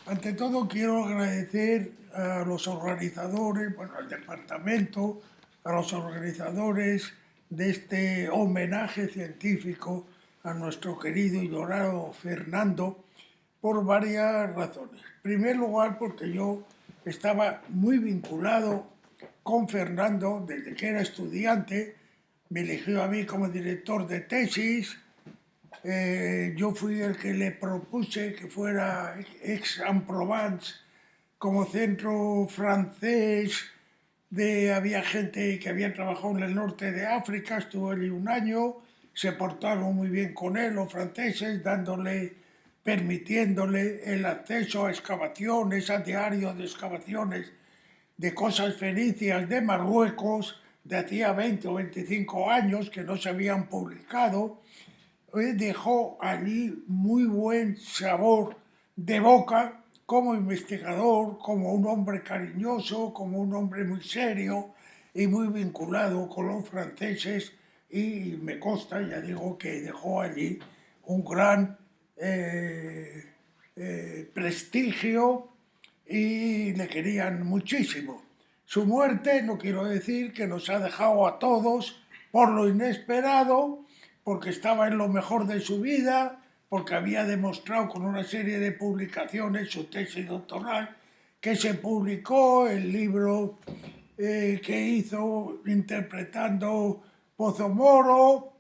Ante todo quiero agradecer a los organizadores, bueno, al departamento, a los organizadores de este homenaje científico a nuestro querido y llorado Fernando por varias razones. En primer lugar, porque yo estaba muy vinculado con Fernando desde que era estudiante, me eligió a mí como director de tesis. Yo fui el que le propuse que fuera Aix-en-Provence como centro francés había gente que había trabajado en el norte de África, estuvo allí un año, se portaron muy bien con él los franceses, permitiéndole el acceso a excavaciones, a diarios de excavaciones de cosas fenicias de Marruecos de hacía 20 o 25 años que no se habían publicado. Dejó allí muy buen sabor de boca como investigador, como un hombre cariñoso, como un hombre muy serio y muy vinculado con los franceses, y me consta, ya digo, que dejó allí un gran prestigio y le querían muchísimo. Su muerte, no quiero decir que nos ha dejado a todos por lo inesperado, porque estaba en lo mejor de su vida, porque había demostrado con una serie de publicaciones su tesis doctoral, que se publicó el libro que hizo interpretando Pozo Moro,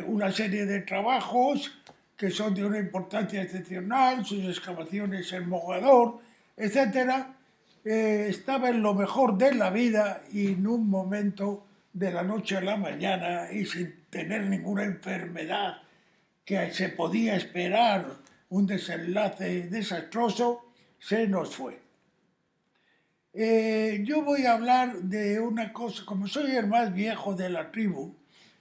una serie de trabajos que son de una importancia excepcional, sus excavaciones en Mogador, etcétera. Estaba en lo mejor de la vida y en un momento de la noche a la mañana y sin tener ninguna enfermedad que se podía esperar un desenlace desastroso, se nos fue. Yo voy a hablar de una cosa, como soy el más viejo de la tribu,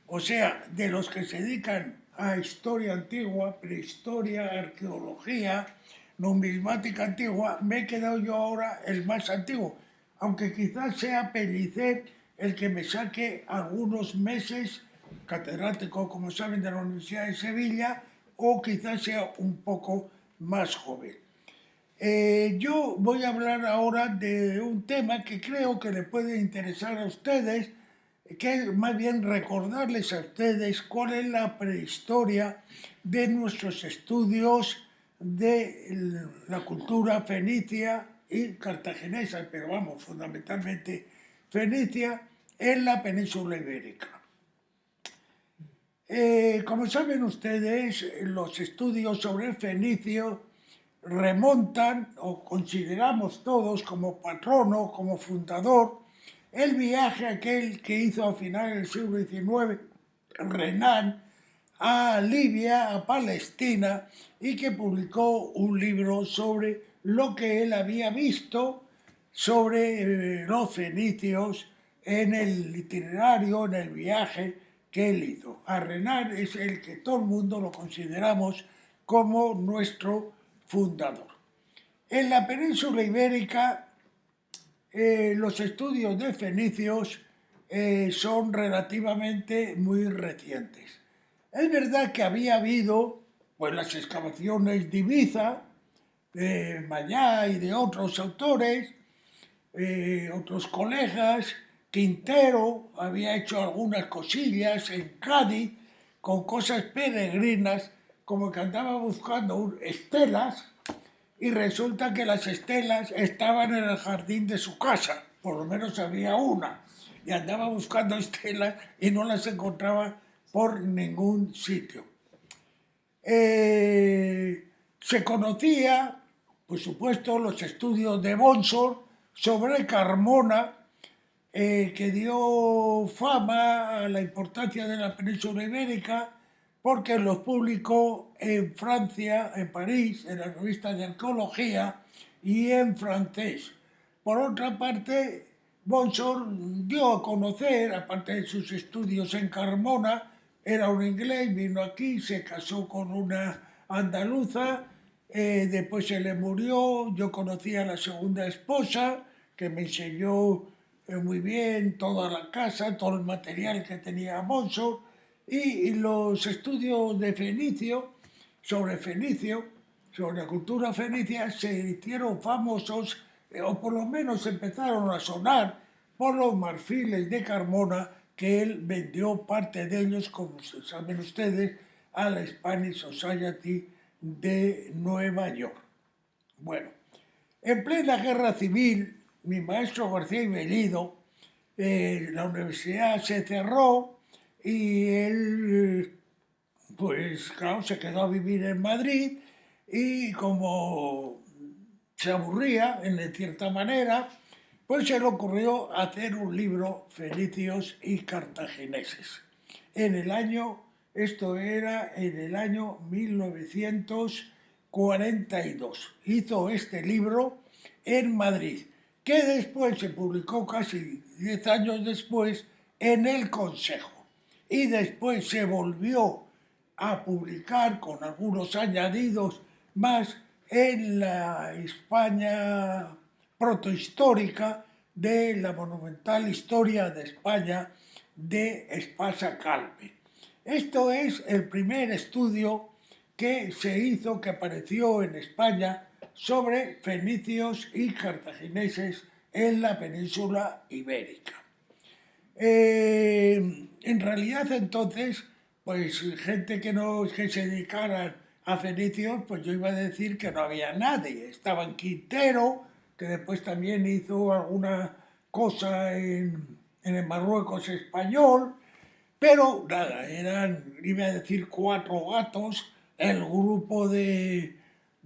o sea, de los que se dedican a historia antigua, prehistoria, arqueología, numismática antigua, me he quedado yo ahora el más antiguo, aunque quizás sea Pellicer el que me saque algunos meses, catedrático, como saben, de la Universidad de Sevilla, o quizás sea un poco más joven. Yo voy a hablar ahora de un tema que creo que le puede interesar a ustedes, que es más bien recordarles a ustedes cuál es la prehistoria de nuestros estudios de la cultura fenicia y cartaginesa, pero vamos, fundamentalmente fenicia, en la península ibérica. Como saben ustedes, los estudios sobre el fenicio remontan, o consideramos todos como patrono, como fundador, el viaje aquel que hizo a finales del siglo XIX Renan a Libia, a Palestina, y que publicó un libro sobre lo que él había visto sobre los fenicios en el itinerario, en el viaje que él hizo. A Renan es el que todo el mundo lo consideramos como nuestro fundador. En la península ibérica, los estudios de fenicios son relativamente muy recientes. Es verdad que había habido pues, las excavaciones de Ibiza, de Mayá y de otros autores, otros colegas. Quintero había hecho algunas cosillas en Cádiz con cosas peregrinas, como que andaba buscando estelas y resulta que las estelas estaban en el jardín de su casa, por lo menos había una, y andaba buscando estelas y no las encontraba por ningún sitio. Se conocía, por supuesto, los estudios de Bonsor sobre Carmona, que dio fama a la importancia de la península ibérica porque los publicó en Francia, en París, en las revistas de arqueología y en francés. Por otra parte, Bonsor dio a conocer, aparte de sus estudios en Carmona, era un inglés, vino aquí, se casó con una andaluza, después se le murió, yo conocí a la segunda esposa, que me enseñó muy bien toda la casa, todo el material que tenía Bonsor, y los estudios de Fenicio, sobre Fenicio, sobre la cultura fenicia se hicieron famosos, o por lo menos empezaron a sonar por los marfiles de Carmona que él vendió parte de ellos, como saben ustedes, a la Spanish Society de Nueva York. Bueno, en plena guerra civil, mi maestro García y Bellido, la universidad se cerró y él, pues claro, se quedó a vivir en Madrid y como se aburría en cierta manera, pues se le ocurrió hacer un libro, Fenicios y Cartagineses. En el año, esto era en el año 1942. Hizo este libro en Madrid, que después se publicó casi 10 años después en el Consejo. Y después se volvió a publicar con algunos añadidos más en la España protohistórica de la monumental Historia de España de Espasa Calpe. Esto es el primer estudio que se hizo, que apareció en España, sobre fenicios y cartagineses en la península ibérica. En realidad entonces, pues gente que se dedicara a fenicios, pues yo iba a decir que no había nadie. Estaba en Quintero, que después también hizo alguna cosa en el Marruecos español, pero nada, eran, iba a decir, cuatro gatos, el grupo de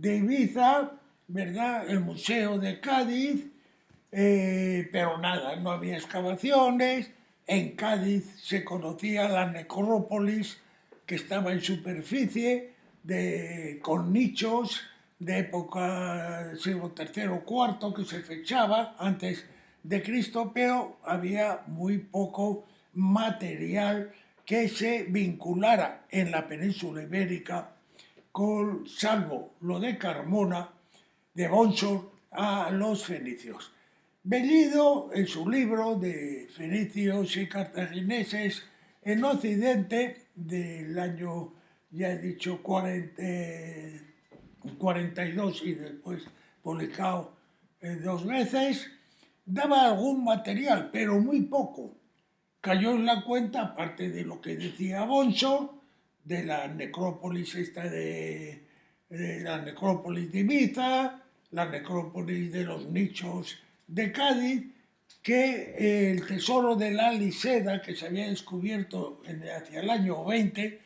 Ibiza, ¿verdad? El Museo de Cádiz, pero nada, no había excavaciones. En Cádiz se conocía la necrópolis que estaba en superficie, con nichos de época siglo III o IV que se fechaba antes de Cristo, pero había muy poco material que se vinculara en la península ibérica, salvo lo de Carmona, de Bonsor, a los fenicios. Bellido, en su libro de Fenicios y Cartagineses en Occidente, del año, ya he dicho, 42 y después publicado dos veces, daba algún material, pero muy poco. Cayó en la cuenta, aparte de lo que decía Bonsor, de la necrópolis de la necrópolis de Ibiza, la necrópolis de los nichos de Cádiz, que el tesoro de la Liseda, que se había descubierto hacia el año 20,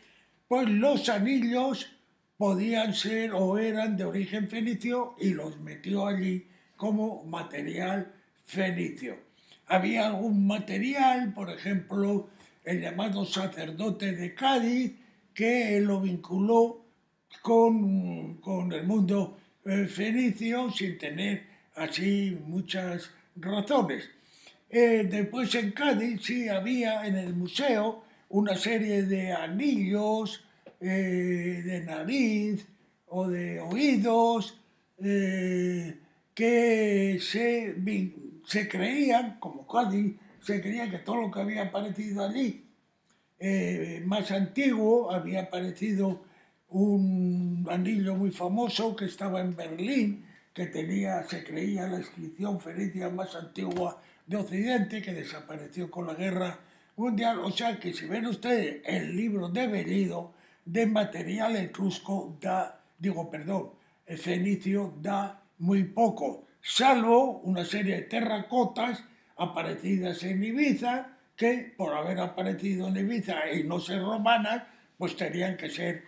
pues los anillos podían ser o eran de origen fenicio y los metió allí como material fenicio. Había algún material, por ejemplo, el llamado sacerdote de Cádiz, que lo vinculó con el mundo fenicio sin tener así muchas razones. Después en Cádiz sí había en el museo una serie de anillos de nariz o de oídos que se creían, como Cádiz, se creía que todo lo que había aparecido allí más antiguo, había aparecido un anillo muy famoso que estaba en Berlín, que tenía, se creía, la inscripción fenicia más antigua de Occidente, que desapareció con la Guerra Mundial. O sea que si ven ustedes el libro de Bellido, de material etrusco fenicio da muy poco, salvo una serie de terracotas aparecidas en Ibiza, que por haber aparecido en Ibiza y no ser romanas, pues tenían que ser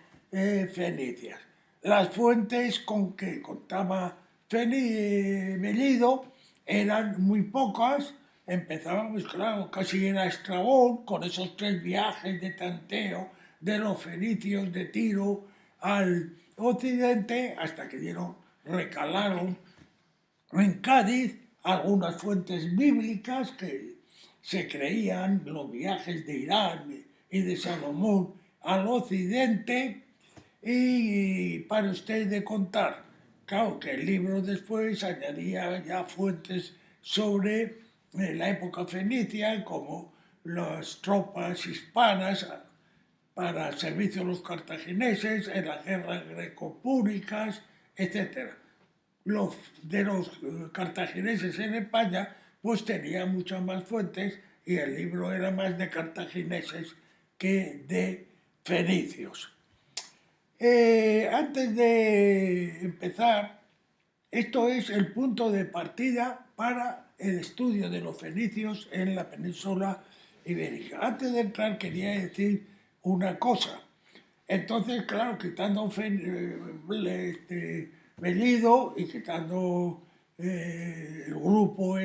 fenicias. Las fuentes con que contaba Bellido eran muy pocas. Empezábamos, claro, casi era Estrabón, con esos 3 viajes de tanteo de los fenicios de Tiro al occidente, hasta que recalaron en Cádiz algunas fuentes bíblicas que se creían los viajes de Irán y de Salomón al occidente. Y para usted de contar, claro que el libro después añadía ya fuentes sobre la época fenicia, como las tropas hispanas para servicio a los cartagineses en las guerras greco-púnicas, etcétera. Los de los cartagineses en España pues tenían muchas más fuentes y el libro era más de cartagineses que de fenicios. Antes de empezar, esto es el punto de partida para el estudio de los fenicios en la península ibérica. Antes de entrar quería decir una cosa. Entonces, claro, quitando Bellido y quitando el grupo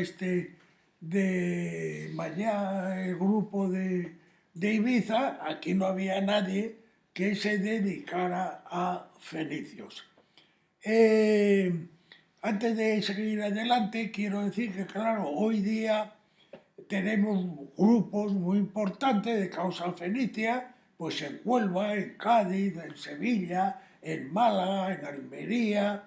de Mañá, el grupo de Ibiza, aquí no había nadie que se dedicara a fenicios. Antes de seguir adelante, quiero decir que, claro, hoy día tenemos grupos muy importantes de causa fenicia, pues en Huelva, en Cádiz, en Sevilla, en Málaga, en Almería,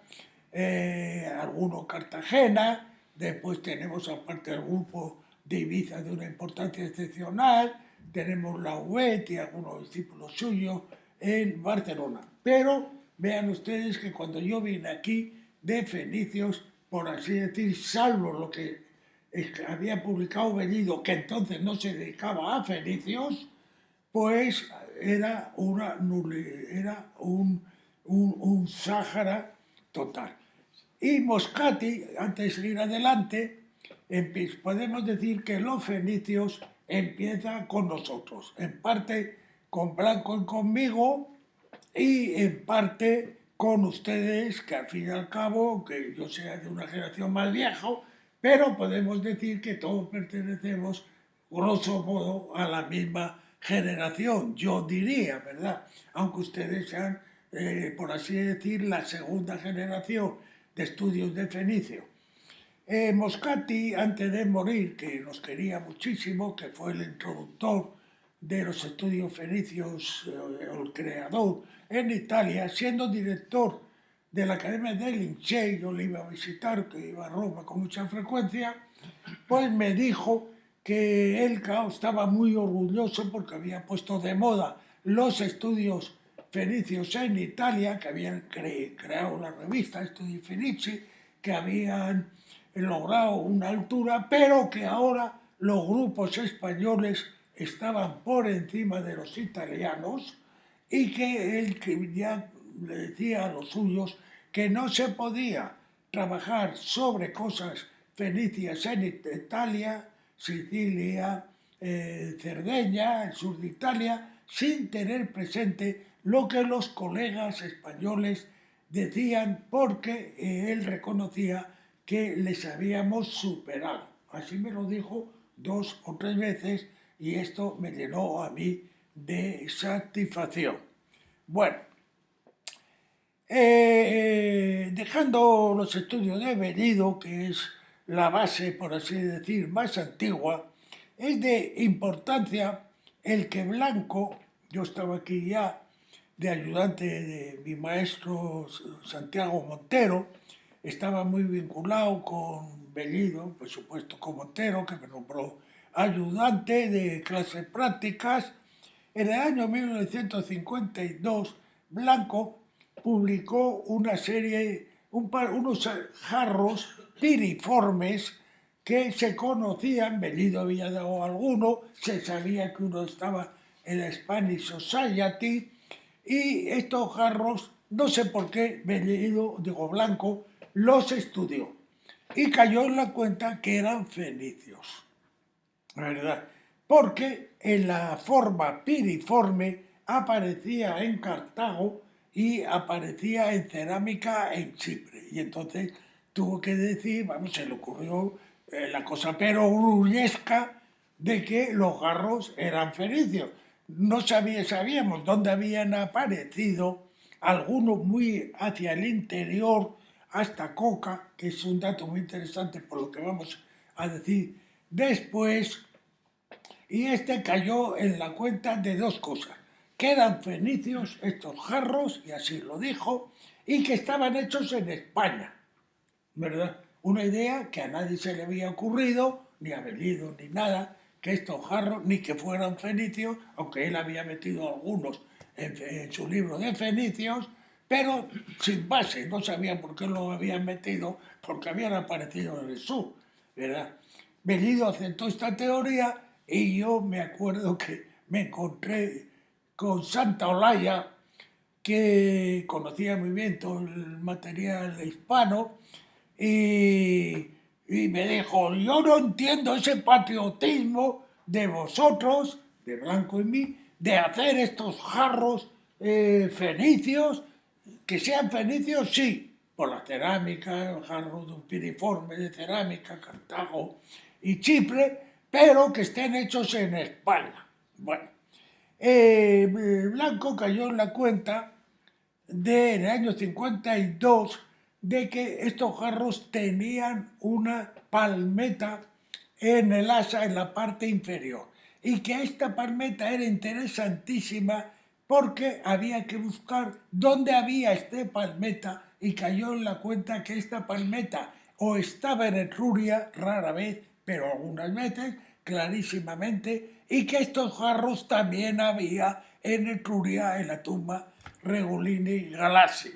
algunos Cartagena, después tenemos aparte el grupo de Ibiza de una importancia excepcional, tenemos la UET y algunos discípulos suyos en Barcelona. Pero vean ustedes que cuando yo vine aquí de fenicios, por así decir, salvo lo que había publicado Bellido, que entonces no se dedicaba a fenicios, pues era un Sáhara total. Y Moscati, antes de seguir adelante, podemos decir que los fenicios empiezan con nosotros, en parte con Blanco y conmigo, y en parte con ustedes, que al fin y al cabo, que yo sea de una generación más vieja, pero podemos decir que todos pertenecemos, grosso modo, a la misma generación, yo diría, ¿verdad? Aunque ustedes sean, por así decir, la segunda generación de estudios de fenicio. Moscati, antes de morir, que nos quería muchísimo, que fue el introductor de los estudios fenicios, el creador en Italia, siendo director de la Academia del Lincei, yo le iba a visitar, que iba a Roma con mucha frecuencia, pues me dijo que él estaba muy orgulloso porque había puesto de moda los estudios fenicios en Italia, que habían creado la revista Studi Fenici, que habían logrado una altura, pero que ahora los grupos españoles estaban por encima de los italianos y que él ya le decía a los suyos que no se podía trabajar sobre cosas fenicias en Italia, Sicilia, Cerdeña, el sur de Italia, sin tener presente lo que los colegas españoles decían porque él reconocía que les habíamos superado. Así me lo dijo 2 o 3 veces y esto me llenó a mí de satisfacción. Bueno, dejando los estudios de Bellido, que es la base, por así decir, más antigua, es de importancia el que Blanco, yo estaba aquí ya de ayudante de mi maestro Santiago Montero, estaba muy vinculado con Bellido, por supuesto con Montero, que me nombró ayudante de clases prácticas. En el año 1952, Blanco publicó una serie, unos jarros piriformes que se conocían, Bellido había dado alguno, se sabía que uno estaba en la Spanish Society, y estos jarros, no sé por qué, Blanco, los estudió y cayó en la cuenta que eran fenicios, ¿verdad? Porque en la forma piriforme aparecía en Cartago y aparecía en cerámica en Chipre. Y entonces tuvo que decir, vamos, se le ocurrió la cosa perogrullesca de que los jarros eran fenicios. No sabíamos dónde habían aparecido, algunos muy hacia el interior, hasta Coca, que es un dato muy interesante por lo que vamos a decir después, y este cayó en la cuenta de 2 cosas, que eran fenicios estos jarros, y así lo dijo, y que estaban hechos en España, ¿verdad? Una idea que a nadie se le había ocurrido, ni a Bellido, ni nada, que estos jarros, ni que fueran fenicios, aunque él había metido algunos en su libro de fenicios, pero sin base, no sabía por qué lo habían metido, porque habían aparecido en el sur, ¿verdad? Bellido aceptó esta teoría y yo me acuerdo que me encontré con Santa Olaya, que conocía muy bien todo el material hispano, y, y me dijo, yo no entiendo ese patriotismo de vosotros, de Blanco y mí, de hacer estos jarros fenicios, que sean fenicios, sí, por la cerámica, el jarro de un piriforme de cerámica, Cartago y Chipre, pero que estén hechos en España. Bueno, Blanco cayó en la cuenta en el año 52 de que estos jarros tenían una palmeta en el asa, en la parte inferior, y que esta palmeta era interesantísima porque había que buscar dónde había esta palmeta y cayó en la cuenta que esta palmeta o estaba en Etruria, rara vez, pero algunas veces, clarísimamente, y que estos jarros también había en Etruria, en la tumba Regolini Galassi.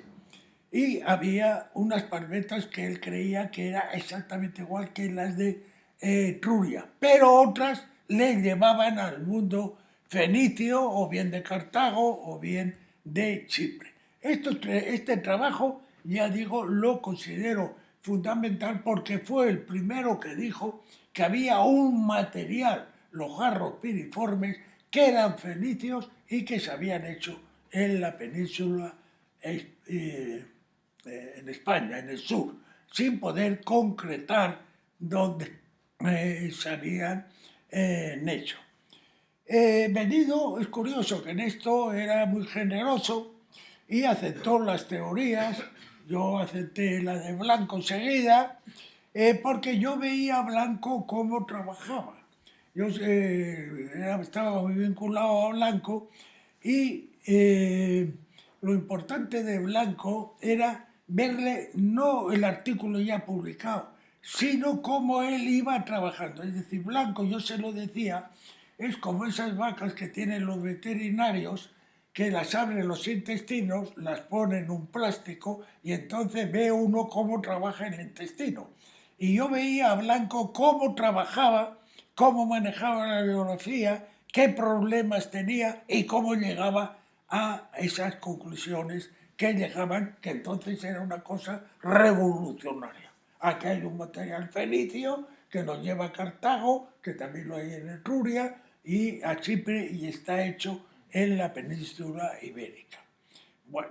Y había unas palmetas que él creía que era exactamente igual que las de Etruria, pero otras le llevaban al mundo fenicio, o bien de Cartago, o bien de Chipre. Este trabajo, ya digo, lo considero fundamental porque fue el primero que dijo que había un material, los jarros piriformes, que eran fenicios y que se habían hecho en la península en España, en el sur, sin poder concretar dónde se habían hecho. Bellido, es curioso que en esto era muy generoso y aceptó las teorías. Yo acepté la de Blanco enseguida, porque yo veía a Blanco cómo trabajaba. Yo estaba muy vinculado a Blanco y lo importante de Blanco era verle no el artículo ya publicado, sino cómo él iba trabajando. Es decir, Blanco, yo se lo decía, es como esas vacas que tienen los veterinarios, que las abren los intestinos, las ponen en un plástico y entonces ve uno cómo trabaja el intestino. Y yo veía a Blanco cómo trabajaba, cómo manejaba la biografía, qué problemas tenía y cómo llegaba a esas conclusiones que llegaban, que entonces era una cosa revolucionaria. Aquí hay un material fenicio que nos lleva a Cartago, que también lo hay en Etruria, y a Chipre, y está hecho en la península ibérica. Bueno,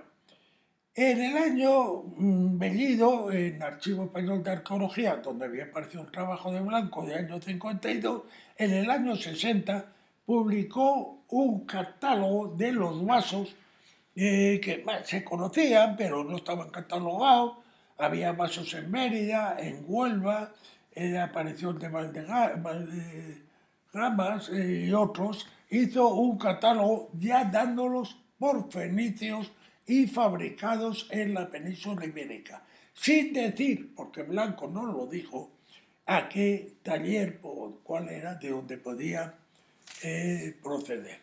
en el año Bellido, en Archivo Español de Arqueología, donde había aparecido un trabajo de Blanco de año 52, en el año 60 publicó un catálogo de los vasos que se conocían, pero no estaban catalogados. Había vasos en Mérida, en Huelva, apareció el de Valdegamas y otros. Hizo un catálogo ya dándolos por fenicios y fabricados en la península ibérica, sin decir, porque Blanco no lo dijo, a qué taller o cuál era de donde podía proceder.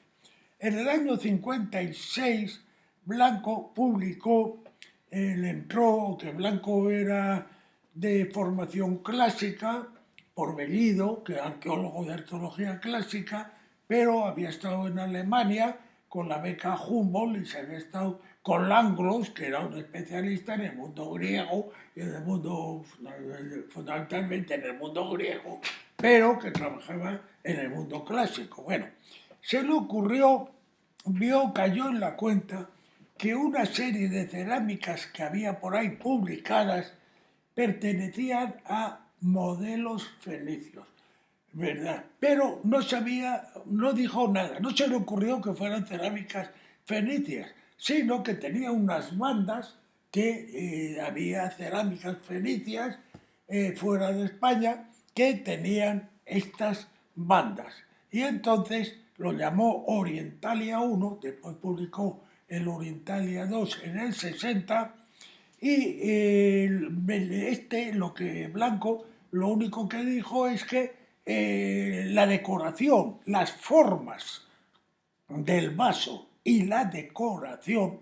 En el año 56, Blanco publicó, él entró, que Blanco era de formación clásica, por Bellido, que era arqueólogo de arqueología clásica, pero había estado en Alemania con la beca Humboldt y se había estado con Langlos, que era un especialista en el mundo griego, y en el mundo, fundamentalmente en el mundo griego, pero que trabajaba en el mundo clásico. Bueno, se le ocurrió, cayó en la cuenta que una serie de cerámicas que había por ahí publicadas pertenecían a modelos fenicios, ¿verdad? Pero no sabía, no dijo nada, no se le ocurrió que fueran cerámicas fenicias, sino que tenía unas bandas que había cerámicas fenicias fuera de España que tenían estas bandas. Y entonces lo llamó Orientalia 1, después publicó el Orientalia 2 en el 60, y lo que Blanco, lo único que dijo es que la decoración, las formas del vaso y la decoración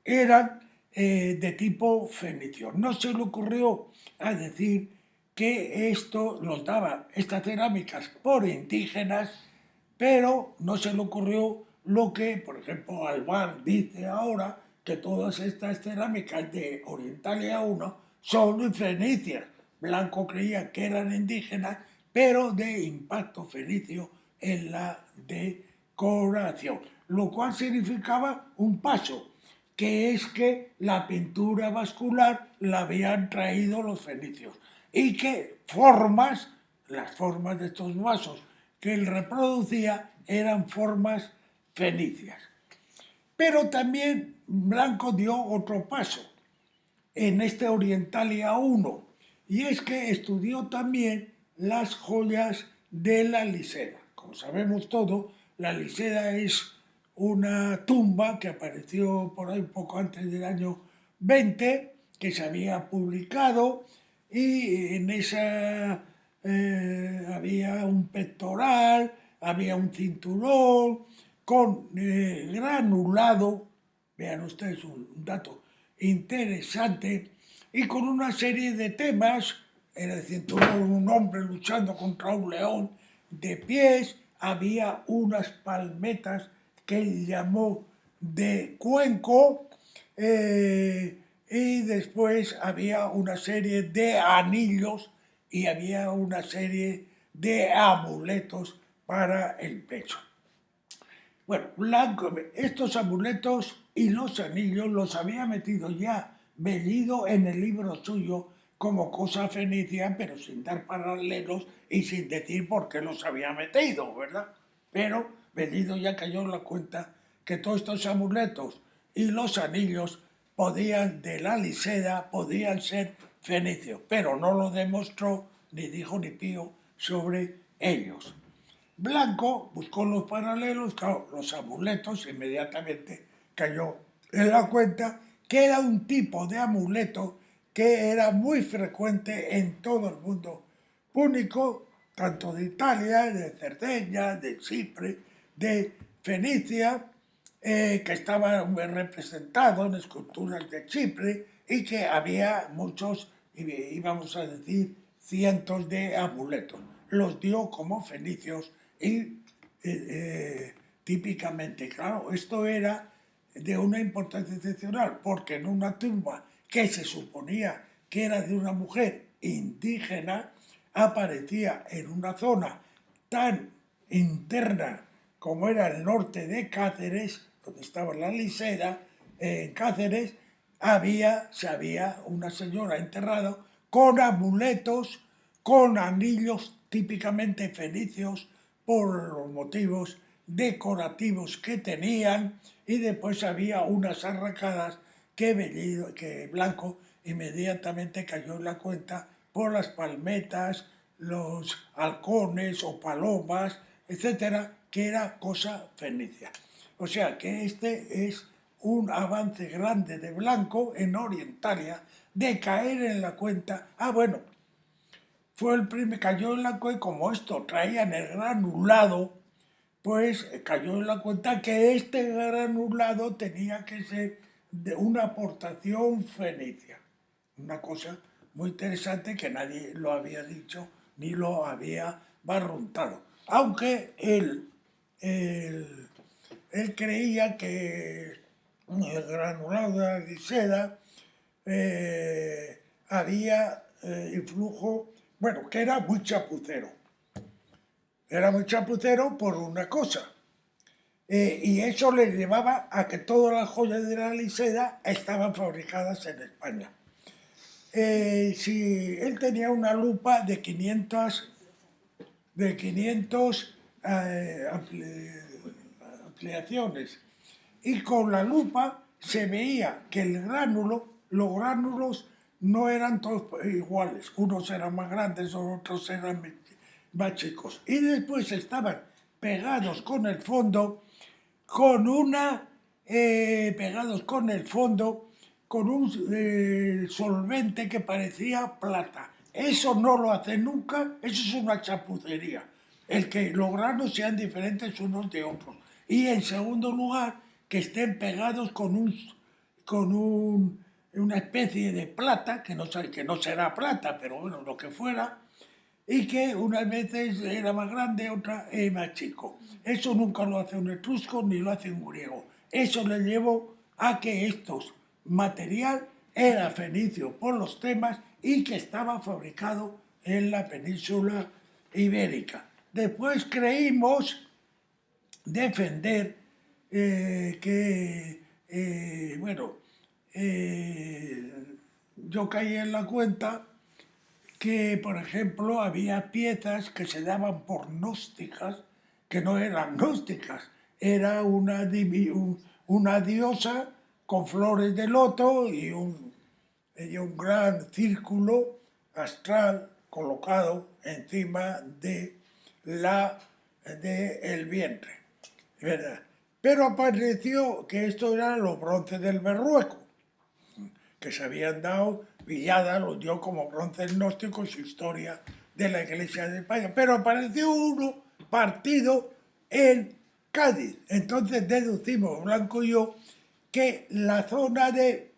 eran de tipo fenicio. No se le ocurrió a decir que esto los daba estas cerámicas por indígenas, pero no se le ocurrió lo que, por ejemplo, Alvar dice ahora, que todas estas cerámicas de Orientalia 1 son fenicias. Blanco creía que eran indígenas, pero de impacto fenicio en la decoración, lo cual significaba un paso, que es que la pintura vascular la habían traído los fenicios y que las formas de estos vasos que él reproducía eran formas fenicias. Pero también Blanco dio otro paso en este Orientalia 1, y es que estudió también las joyas de la Liseda. Como sabemos todo, la Liseda es una tumba que apareció por ahí un poco antes del año 20, que se había publicado, y en esa había un pectoral, había un cinturón con granulado, vean ustedes un dato interesante, y con una serie de temas, en el cinturón un hombre luchando contra un león de pies, había unas palmetas que él llamó de cuenco, y después había una serie de anillos y había una serie de amuletos para el pecho. Bueno, Blanco, estos amuletos y los anillos los había metido ya Bellido en el libro suyo como cosa fenicia, pero sin dar paralelos y sin decir por qué los había metido, ¿verdad? Pero Bellido ya cayó en la cuenta que todos estos amuletos y los anillos podían, de la Liseda, podían ser fenicios, pero no lo demostró ni dijo ni pío sobre ellos. Blanco buscó los paralelos, claro, los amuletos, inmediatamente cayó en la cuenta que era un tipo de amuleto que era muy frecuente en todo el mundo púnico, tanto de Italia, de Cerdeña, de Chipre, de Fenicia, que estaba representado en esculturas de Chipre y que había muchos, íbamos a decir, cientos de amuletos. Los dio como fenicios y típicamente, claro, esto era de una importancia excepcional, porque en una tumba que se suponía que era de una mujer indígena, aparecía en una zona tan interna como era el norte de Cáceres, donde estaba la Liseda, en Cáceres, había una señora enterrada con amuletos, con anillos típicamente fenicios, por los motivos decorativos que tenían, y después había unas arracadas que Blanco inmediatamente cayó en la cuenta por las palmetas, los halcones o palomas, etcétera, que era cosa fenicia. O sea que este es un avance grande de Blanco en Orientalia de caer en la cuenta, bueno, fue el primer, cayó en la cuenta, como esto traían el granulado, pues cayó en la cuenta que este granulado tenía que ser de una aportación fenicia. Una cosa muy interesante que nadie lo había dicho ni lo había barruntado. Aunque él creía que el granulado de seda había influjo, bueno, que era muy chapucero. Era muy chapucero por una cosa, y eso le llevaba a que todas las joyas de la Liseda estaban fabricadas en España. Si él tenía una lupa de 500 ampliaciones, y con la lupa se veía que los gránulos no eran todos iguales, unos eran más grandes, otros eran más chicos, y después estaban pegados con el fondo, pegados con el fondo, con un solvente que parecía plata. Eso no lo hace nunca, eso es una chapucería. El que los granos sean diferentes unos de otros. Y en segundo lugar, que estén pegados con una especie de plata, que no será plata, pero bueno, lo que fuera, y que unas veces era más grande, otra más chico. Eso nunca lo hace un etrusco ni lo hace un griego. Eso le llevó a que estos material era fenicio por los temas y que estaba fabricado en la península ibérica. Después creímos defender bueno, eh, yo caí en la cuenta que, por ejemplo, había piezas que se daban por gnósticas, que no eran gnósticas, era una diosa con flores de loto y un gran círculo astral colocado encima el vientre, ¿verdad? Pero apareció que esto eran los bronces del Berrueco, que se habían dado, Villada los dio como bronces gnósticos, su historia de la Iglesia de España, pero apareció uno partido en Cádiz. Entonces deducimos, Blanco y yo, que la zona de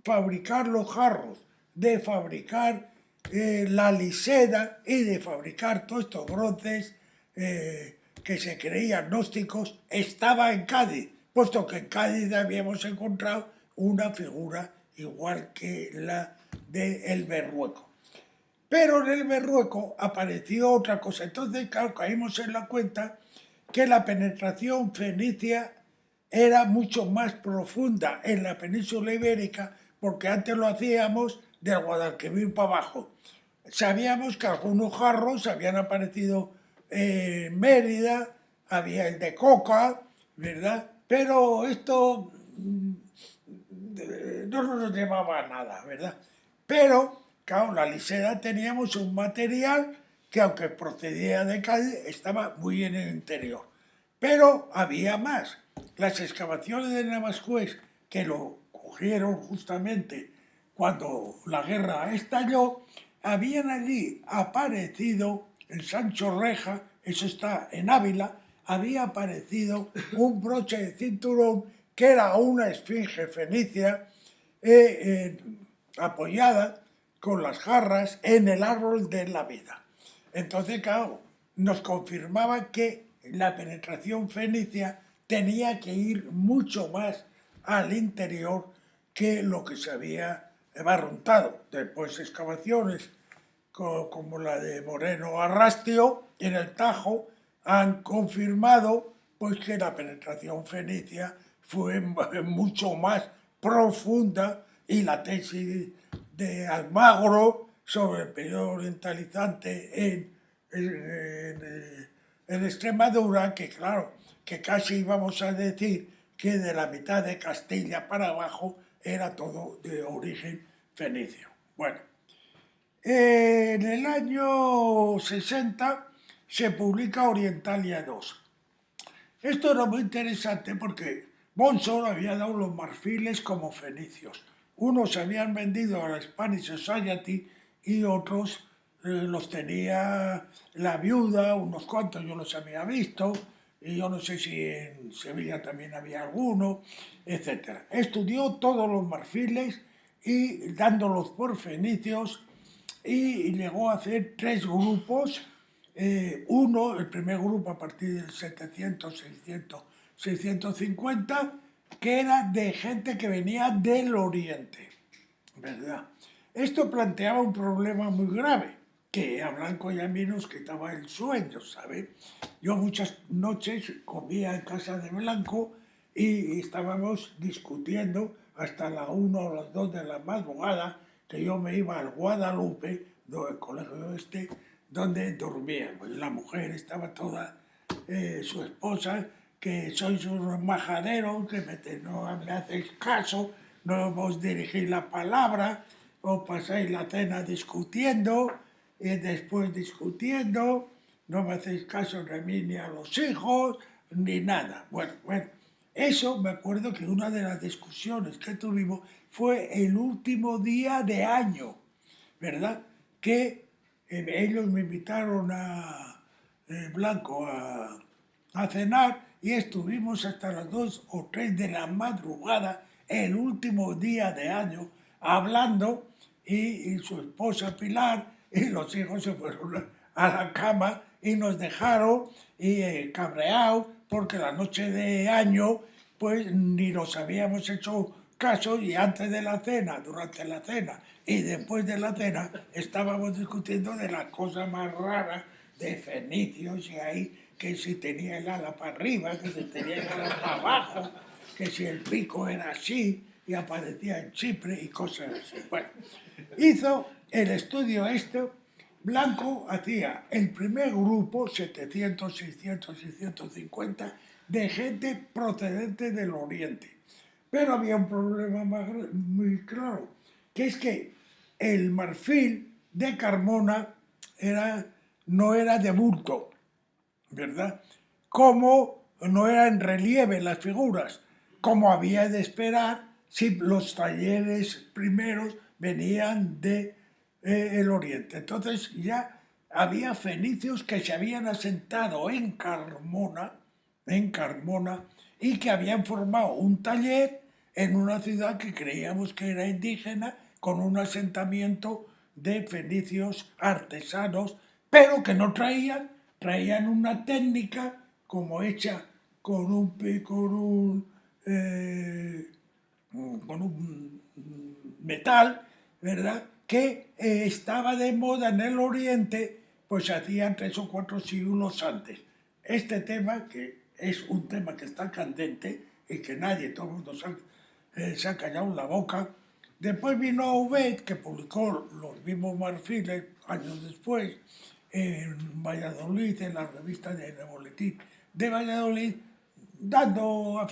fabricar los jarros, de fabricar la liseda y de fabricar todos estos bronces que se creían gnósticos, estaba en Cádiz, puesto que en Cádiz habíamos encontrado una figura igual que la del Berrueco. Pero en el Berrueco apareció otra cosa. Entonces, claro, caímos en la cuenta que la penetración fenicia era mucho más profunda en la península ibérica, porque antes lo hacíamos del Guadalquivir para abajo. Sabíamos que algunos jarros habían aparecido en Mérida, había el de coca, ¿verdad? Pero esto no nos llevaba a nada, ¿verdad? Pero, claro, la lisera teníamos un material que, aunque procedía de Cádiz, estaba muy en el interior. Pero había más. Las excavaciones de Navascués, que lo cogieron justamente cuando la guerra estalló, habían allí aparecido en Sancho Reja, eso está en Ávila, había aparecido un broche de cinturón que era una esfinge fenicia apoyada con las jarras en el árbol de la vida. Entonces, claro, nos confirmaba que la penetración fenicia tenía que ir mucho más al interior que lo que se había barruntado. Después excavaciones como la de Moreno Arrastio en el Tajo han confirmado pues que la penetración fenicia fue mucho más profunda y la tesis de Almagro sobre el periodo orientalizante en Extremadura, que claro, que casi íbamos a decir que de la mitad de Castilla para abajo era todo de origen fenicio. Bueno, en el año 60 se publica Orientalia II. Esto era muy interesante porque Bonsor había dado los marfiles como fenicios. Unos se habían vendido a la Spanish Society y otros los tenía la viuda, unos cuantos yo los había visto, y yo no sé si en Sevilla también había alguno, etc. Estudió todos los marfiles y dándolos por fenicios y llegó a hacer tres grupos. Uno, el primer grupo a partir del 700, 600, 650, que era de gente que venía del Oriente, ¿verdad? Esto planteaba un problema muy grave, que a Blanco y a mí nos quitaba el sueño, ¿sabes? Yo muchas noches comía en casa de Blanco y estábamos discutiendo hasta la 1 o las 2 de la madrugada, que yo me iba al Guadalupe, el colegio donde dormíamos. Y la mujer estaba toda, su esposa, que sois unos majaderos, que no me hacéis caso, no vos dirigís la palabra, os pasáis la cena discutiendo, y después discutiendo, no me hacéis caso ni a mí ni a los hijos, ni nada. Bueno, eso me acuerdo que una de las discusiones que tuvimos fue el último día de año, ¿verdad? Que ellos me invitaron a Blanco a cenar y estuvimos hasta las 2 o 3 de la madrugada el último día de año hablando y su esposa Pilar y los hijos se fueron a la cama y nos dejaron y cabreados porque la noche de año pues ni nos habíamos hecho caso y antes de la cena, durante la cena y después de la cena estábamos discutiendo de las cosas más raras de fenicios y ahí que si tenía el ala para arriba, que si tenía el ala para abajo, que si el pico era así y aparecía en Chipre y cosas así. Bueno, hizo el estudio este. Blanco hacía el primer grupo, 700, 600, 650, de gente procedente del Oriente. Pero había un problema muy claro, que es que el marfil de Carmona no era de bulto, ¿verdad? Como no era en relieve las figuras, como había de esperar si los talleres primeros venían de el Oriente. Entonces ya había fenicios que se habían asentado en Carmona, y que habían formado un taller en una ciudad que creíamos que era indígena, con un asentamiento de fenicios artesanos, pero que no traían una técnica como hecha con un metal, ¿verdad? Que estaba de moda en el Oriente, pues hacían 3 o 4 siglos antes. Este tema, que es un tema que está candente y que nadie, todo el mundo se ha callado la boca. Después vino Ubed, que publicó los mismos marfiles años después en Valladolid, en la revista de Boletín de Valladolid, dando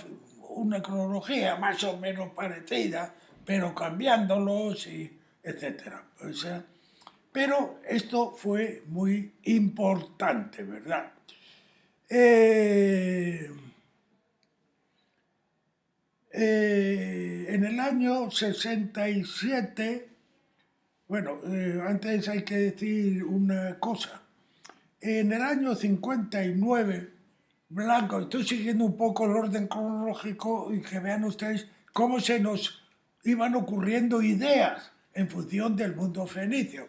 una cronología más o menos parecida, pero cambiándolos, y etcétera. O sea, pero esto fue muy importante, ¿verdad? En el año 67, bueno, antes hay que decir una cosa. En el año 59, Blanco, estoy siguiendo un poco el orden cronológico y que vean ustedes cómo se nos iban ocurriendo ideas en función del mundo fenicio.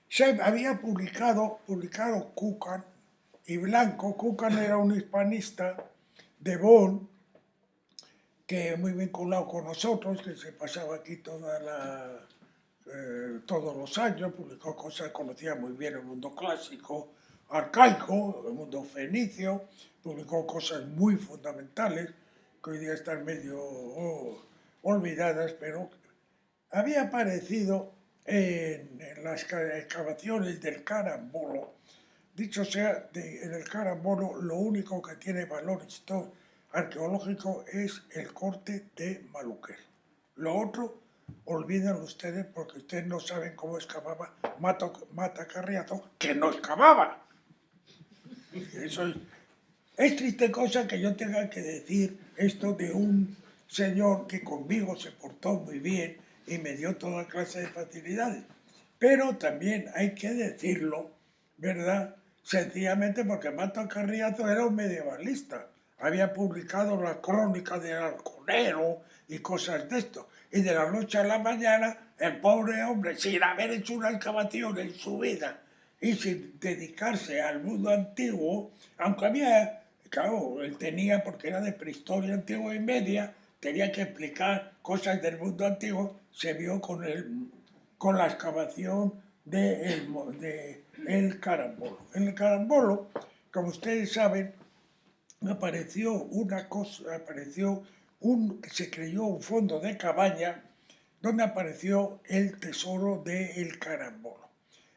Se había publicado Kukan y Blanco. Kukan era un hispanista de Bonn, que muy vinculado con nosotros, que se pasaba aquí todos los años, publicó cosas, conocía muy bien el mundo clásico, arcaico, el mundo fenicio, publicó cosas muy fundamentales que hoy día están medio olvidadas, pero había aparecido en las excavaciones del Carambolo. Dicho sea, en el Carambolo lo único que tiene valor arqueológico es el corte de Maluquer. Lo otro, olvídenlo ustedes porque ustedes no saben cómo excavaba Mata Carriazo, que no excavaba. Eso es triste cosa que yo tenga que decir esto de un señor que conmigo se portó muy bien y me dio toda clase de facilidades. Pero también hay que decirlo, ¿verdad? Sencillamente porque Mato Carriazo era un medievalista. Había publicado la crónica del halconero y cosas de esto. Y de la noche a la mañana, el pobre hombre, sin haber hecho una excavación en su vida y sin dedicarse al mundo antiguo, aunque había, claro, él tenía, porque era de prehistoria antigua y media, tenía que explicar cosas del mundo antiguo, se vio con la excavación de el Carambolo. En el Carambolo, como ustedes saben, apareció una cosa, se creyó un fondo de cabaña donde apareció el tesoro del Carambolo.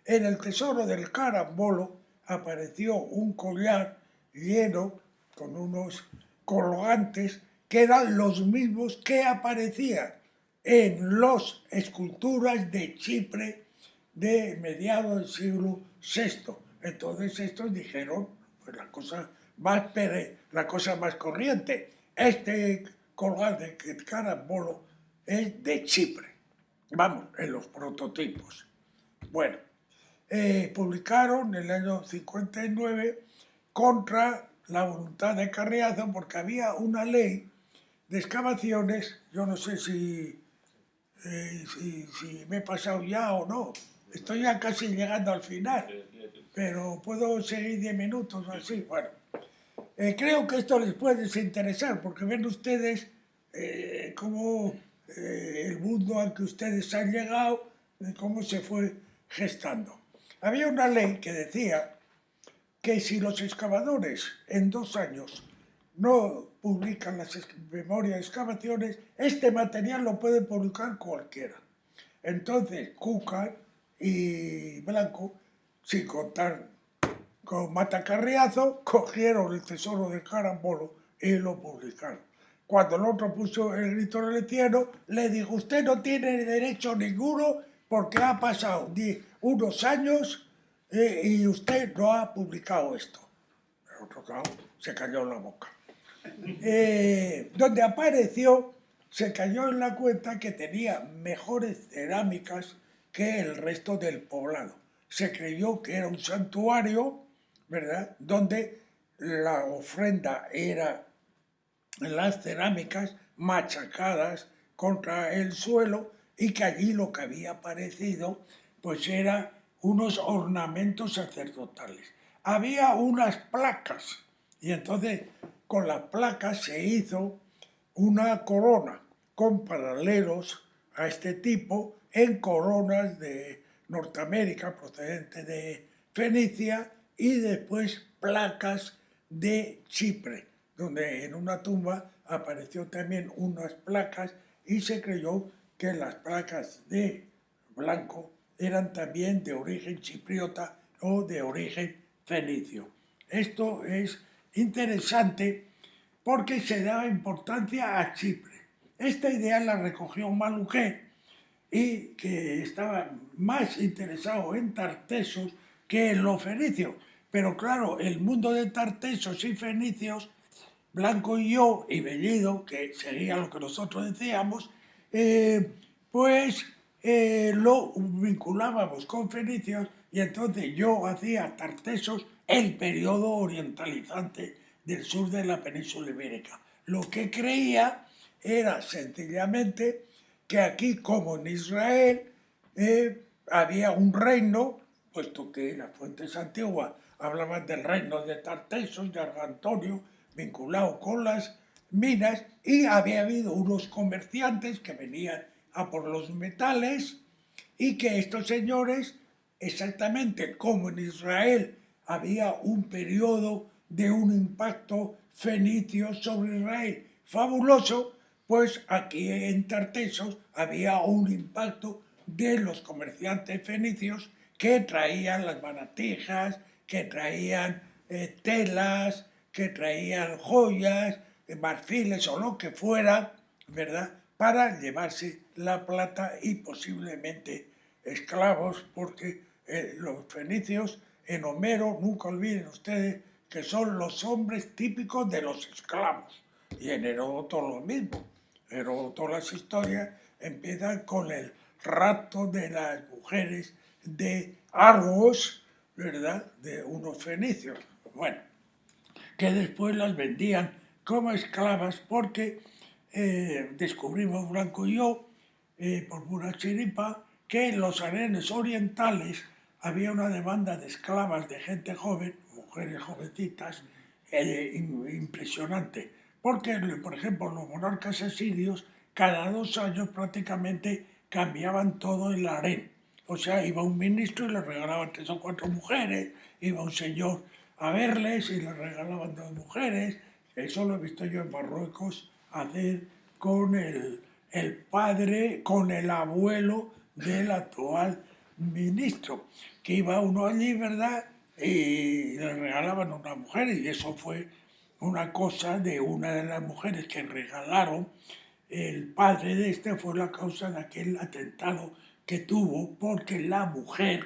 En el tesoro del Carambolo apareció un collar lleno con unos colgantes que eran los mismos que aparecían en las esculturas de Chipre de mediados del siglo VI. Entonces estos dijeron, pues la cosa más corriente, este colgante de Carambolo es de Chipre. Vamos, en los prototipos. Bueno, publicaron en el año 59 contra la voluntad de Carriazo, porque había una ley de excavaciones, yo no sé si me he pasado ya o no. Estoy ya casi llegando al final, pero puedo seguir 10 minutos o así. Bueno, creo que esto les puede interesar porque ven ustedes cómo el mundo al que ustedes han llegado, cómo se fue gestando. Había una ley que decía que si los excavadores en 2 años no publican las memorias de excavaciones, este material lo puede publicar cualquiera. Entonces, Cúcar y Blanco, sin contar con Matacarriazo, cogieron el tesoro de Carambolo y lo publicaron. Cuando el otro puso el grito en el cielo, le dijo, usted no tiene derecho ninguno porque ha pasado unos años y usted no ha publicado esto. El otro, claro, se cayó en la boca. Donde apareció, se cayó en la cuenta que tenía mejores cerámicas que el resto del poblado. Se creyó que era un santuario, ¿verdad?, donde la ofrenda era las cerámicas machacadas contra el suelo y que allí lo que había aparecido pues era unos ornamentos sacerdotales. Había unas placas y entonces con las placas se hizo una corona con paralelos a este tipo en coronas de Norteamérica procedente de Fenicia y después placas de Chipre, donde en una tumba apareció también unas placas y se creyó que las placas de Blanco eran también de origen chipriota o de origen fenicio. Esto es interesante porque se daba importancia a Chipre. Esta idea la recogió Maluquet y que estaba más interesado en Tartesos que en los fenicios. Pero claro, el mundo de Tartesos y fenicios, Blanco y yo, y Bellido, que sería lo que nosotros decíamos, pues lo vinculábamos con fenicios y entonces yo hacía Tartesos el periodo orientalizante del sur de la península ibérica. Lo que creía era sencillamente que aquí, como en Israel, había un reino, puesto que las fuentes antiguas hablaban del reino de Tartesos, de Argantonio, vinculado con las minas, y había habido unos comerciantes que venían a por los metales y que estos señores, exactamente como en Israel había un periodo de un impacto fenicio sobre Israel fabuloso, pues aquí en Tartesos había un impacto de los comerciantes fenicios que traían las baratijas, que traían telas, que traían joyas, marfiles o lo que fuera, ¿verdad?, para llevarse la plata y posiblemente esclavos, porque los fenicios en Homero, nunca olviden ustedes que son los hombres típicos de los esclavos. Y en Heródoto lo mismo. Heródoto las historias empiezan con el rapto de las mujeres de Argos, ¿verdad?, de unos fenicios. Bueno, que después las vendían como esclavas porque descubrimos Blanco y yo, por pura chiripa, que en los arenes orientales había una demanda de esclavas de gente joven, mujeres jovencitas, impresionante. Porque, por ejemplo, los monarcas asirios cada 2 años prácticamente cambiaban todo el harén. O sea, iba un ministro y le regalaban 3 o 4 mujeres, iba un señor a verles y le regalaban 2 mujeres. Eso lo he visto yo en Marruecos hacer con el padre, con el abuelo del actual ministro, que iba uno allí, ¿verdad?, y le regalaban una mujer, y eso fue una cosa de una de las mujeres que regalaron. El padre de este fue la causa de aquel atentado que tuvo, porque la mujer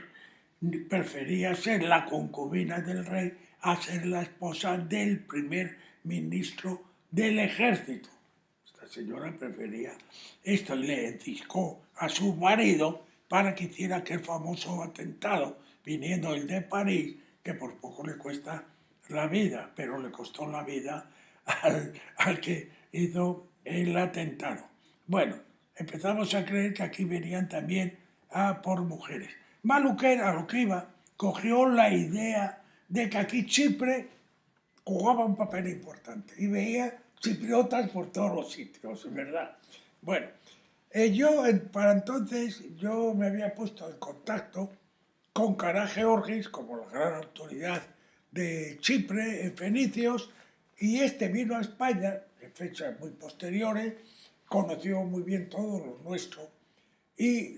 prefería ser la concubina del rey a ser la esposa del primer ministro del ejército. Esta señora prefería esto y le enciscó a su marido para que hiciera aquel famoso atentado, viniendo el de París, que por poco le cuesta la vida, pero le costó la vida al que hizo el atentado. Bueno, empezamos a creer que aquí venían también a por mujeres. Maluquer, a lo que iba, cogió la idea de que aquí Chipre jugaba un papel importante y veía chipriotas por todos los sitios, ¿verdad? Bueno, para entonces yo me había puesto en contacto con Karageorgis como la gran autoridad de Chipre en fenicios, y este vino a España en fechas muy posteriores, conoció muy bien todo lo nuestro y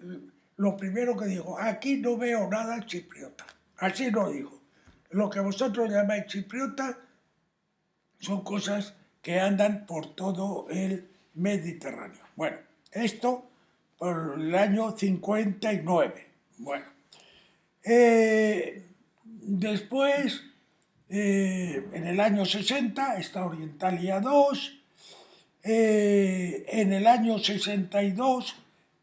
lo primero que dijo: aquí no veo nada chipriota. Así lo dijo. Lo que vosotros llamáis chipriota son cosas que andan por todo el Mediterráneo. Bueno, esto por el año 59. Bueno, después, en el año 60, está Orientalia 2. En el año 62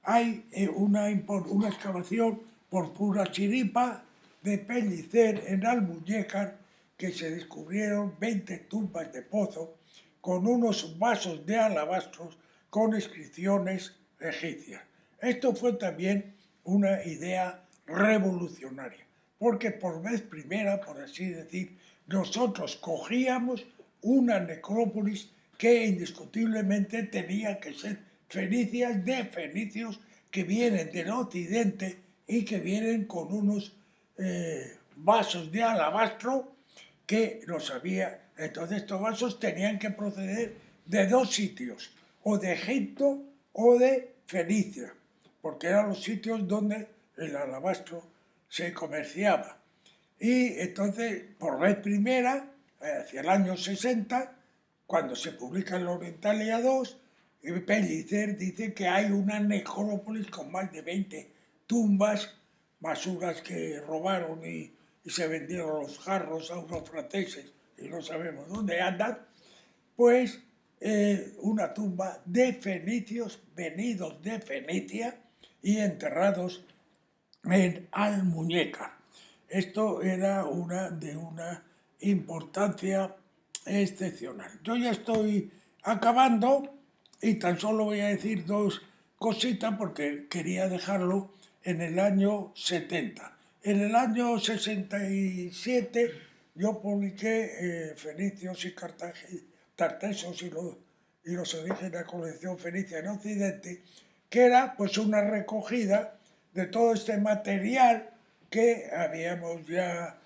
hay una excavación por pura chiripa de Pellicer en Almuñécar, que se descubrieron 20 tumbas de pozo con unos vasos de alabastros con inscripciones egipcias. Esto fue también una idea revolucionaria, porque por vez primera, por así decir, nosotros cogíamos una necrópolis que indiscutiblemente tenía que ser fenicias, de fenicios que vienen del occidente y que vienen con unos vasos de alabastro que los había. Entonces estos vasos tenían que proceder de dos sitios, o de Egipto o de Fenicia, porque eran los sitios donde el alabastro se comerciaba. Y entonces, por vez primera, hacia el año 60, cuando se publica el Orientalia 2, Pellicer dice que hay una necrópolis con más de 20 tumbas, basuras que robaron y se vendieron los jarros a unos franceses y no sabemos dónde andan, pues una tumba de fenicios venidos de Fenicia y enterrados en Almuñécar. Esto era de una importancia excepcional. Yo ya estoy acabando y tan solo voy a decir dos cositas porque quería dejarlo en el año 70. En el año 67 yo publiqué Fenicios y Tartesos y los orígenes de la colección fenicia en Occidente, que era pues una recogida de todo este material que habíamos ya,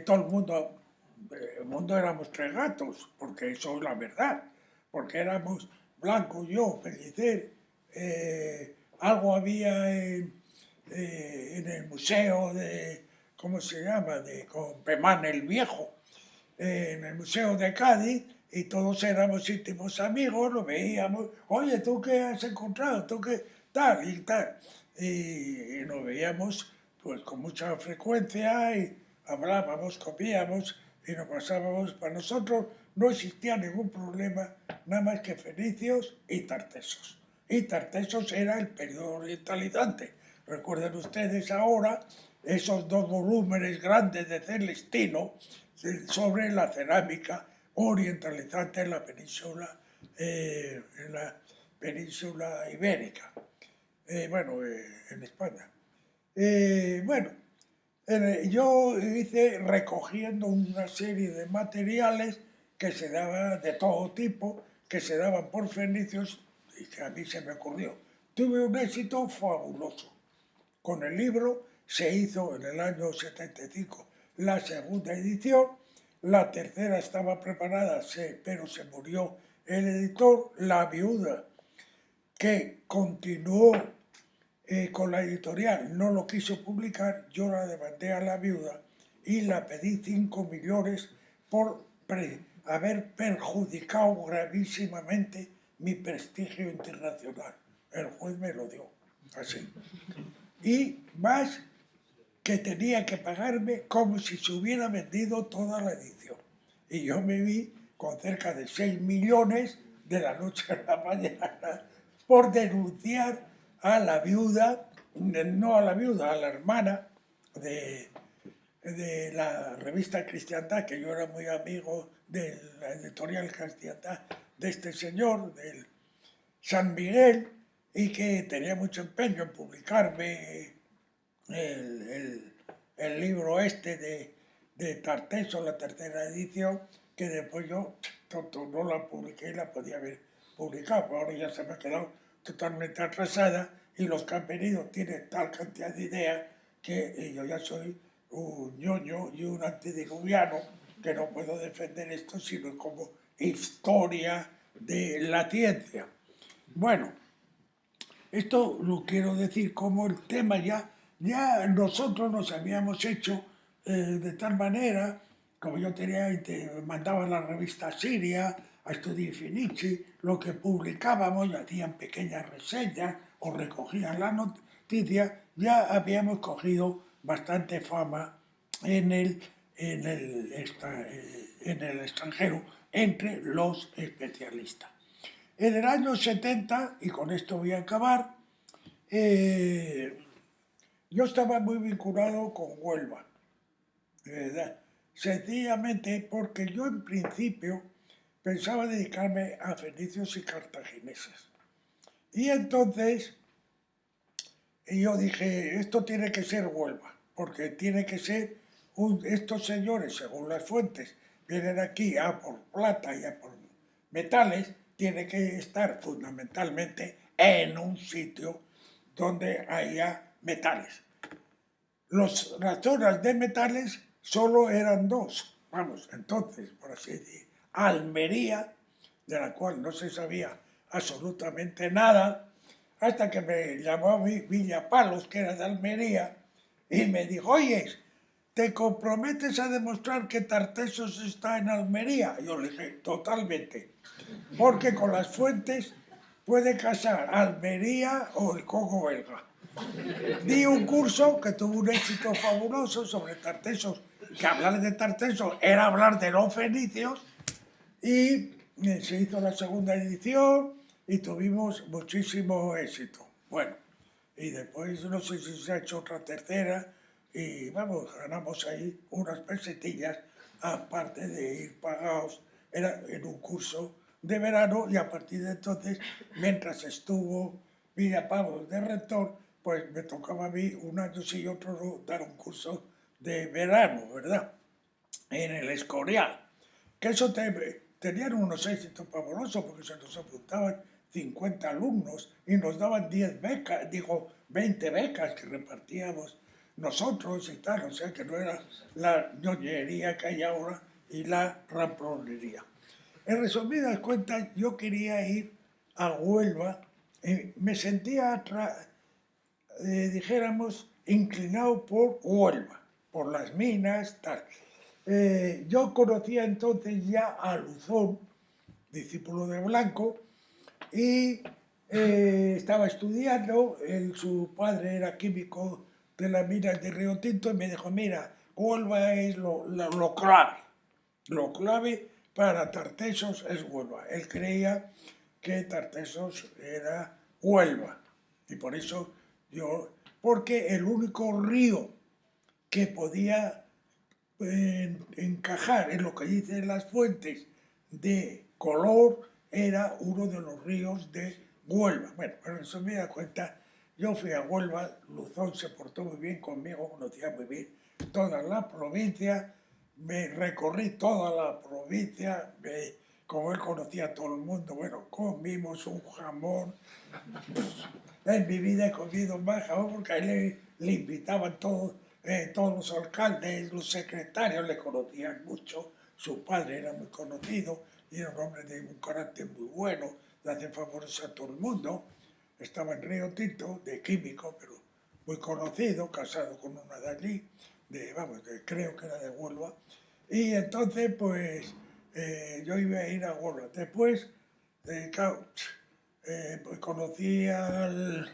todo el mundo éramos tres gatos, porque eso es la verdad, porque éramos Blanco, yo, Pellicer, algo había en el museo de, ¿cómo se llama?, con Pemán el Viejo, en el Museo de Cádiz, y todos éramos íntimos amigos, lo veíamos: oye, ¿tú qué has encontrado? ¿Tú qué tal y tal? Y nos veíamos pues con mucha frecuencia y hablábamos, comíamos y nos pasábamos. Para nosotros no existía ningún problema, nada más que fenicios y tartesos. Y tartesos era el periodo orientalizante. Recuerden ustedes ahora esos dos volúmenes grandes de Celestino sobre la cerámica orientalizante en la península ibérica, en España. Bueno, yo hice recogiendo una serie de materiales que se daban de todo tipo, que se daban por fenicios y que a mí se me ocurrió. Tuve un éxito fabuloso. Con el libro se hizo en el año 75 la segunda edición, la tercera estaba preparada, pero se murió el editor. La viuda, que continuó con la editorial, no lo quiso publicar. Yo la demandé a la viuda y la pedí 5 millones por haber perjudicado gravísimamente mi prestigio internacional. El juez me lo dio así. Y más, que tenía que pagarme como si se hubiera vendido toda la edición. Y yo me vi con cerca de 6 millones de la noche a la mañana por denunciar a la viuda, no a la viuda, a la hermana de la revista Cristiandad, que yo era muy amigo de la editorial Cristiandad, de este señor, del San Miguel y que tenía mucho empeño en publicarme el libro este de Tarteso, la tercera edición, que después yo tonto, no la publiqué y la podía haber publicado, pero ahora ya se me ha quedado totalmente atrasada y los que han venido tienen tal cantidad de ideas que yo ya soy un ñoño y un antediluviano que no puedo defender esto sino como historia de la ciencia. Bueno, esto lo quiero decir como el tema ya nosotros nos habíamos hecho de tal manera, como yo tenía, mandaba a la revista Siria, a Studi Finici, lo que publicábamos, hacían pequeñas reseñas o recogían la noticia, ya habíamos cogido bastante fama en en el extranjero entre los especialistas. En el año 70, y con esto voy a acabar, eh, yo estaba muy vinculado con Huelva, de verdad. Sencillamente porque yo en principio pensaba dedicarme a fenicios y cartagineses. Y entonces yo dije, esto tiene que ser Huelva, porque tiene que ser estos señores, según las fuentes, vienen aquí a por plata y a por metales, tiene que estar fundamentalmente en un sitio donde haya metales. Las zonas de metales solo eran dos, vamos, entonces, por así decir, Almería, de la cual no se sabía absolutamente nada, hasta que me llamó Villapalos, que era de Almería, y me dijo, oye, ¿te comprometes a demostrar que Tartesos está en Almería? Yo le dije, totalmente, porque con las fuentes puede casar Almería o el Congo belga. Di un curso que tuvo un éxito fabuloso sobre Tartesos, que hablar de Tartesos era hablar de los fenicios, y se hizo la segunda edición y tuvimos muchísimo éxito. Bueno, y después no sé si se ha hecho otra tercera y vamos, ganamos ahí unas pesetillas aparte de ir pagados. Era en un curso de verano y a partir de entonces, mientras estuvo Villapavos de rector, pues me tocaba a mí un año sí y otro no dar un curso de verano, ¿verdad? En el Escorial. Que eso tenían unos éxitos pavorosos porque se nos apuntaban 50 alumnos y nos daban 10 becas, digo, 20 becas que repartíamos nosotros y tal, o sea que no era la ñoñería que hay ahora y la ramplonería. En resumidas cuentas, yo quería ir a Huelva, me sentía, dijéramos, inclinado por Huelva, por las minas, tal. Yo conocía entonces ya a Luzón, discípulo de Blanco, y estaba estudiando, su padre era químico de las minas de Río Tinto y me dijo, mira, Huelva es lo clave para Tartesos es Huelva. Él creía que Tartesos era Huelva y por eso porque el único río que podía encajar en lo que dicen las fuentes de color era uno de los ríos de Huelva. Bueno, pero eso me da cuenta, yo fui a Huelva, Luzón se portó muy bien conmigo, conocía muy bien toda la provincia, me recorrí toda la provincia, como él conocía a todo el mundo, bueno, comimos un jamón. En mi vida he comido más jamón porque a él le invitaban todos los alcaldes, los secretarios le conocían mucho, su padre era muy conocido y era un hombre de un carácter muy bueno, le hacía favores a todo el mundo. Estaba en Río Tinto, de químico, pero muy conocido, casado con una de allí, vamos, creo que era de Huelva. Y entonces, pues, yo iba a ir a Huelva. Después, claro, pues conocí al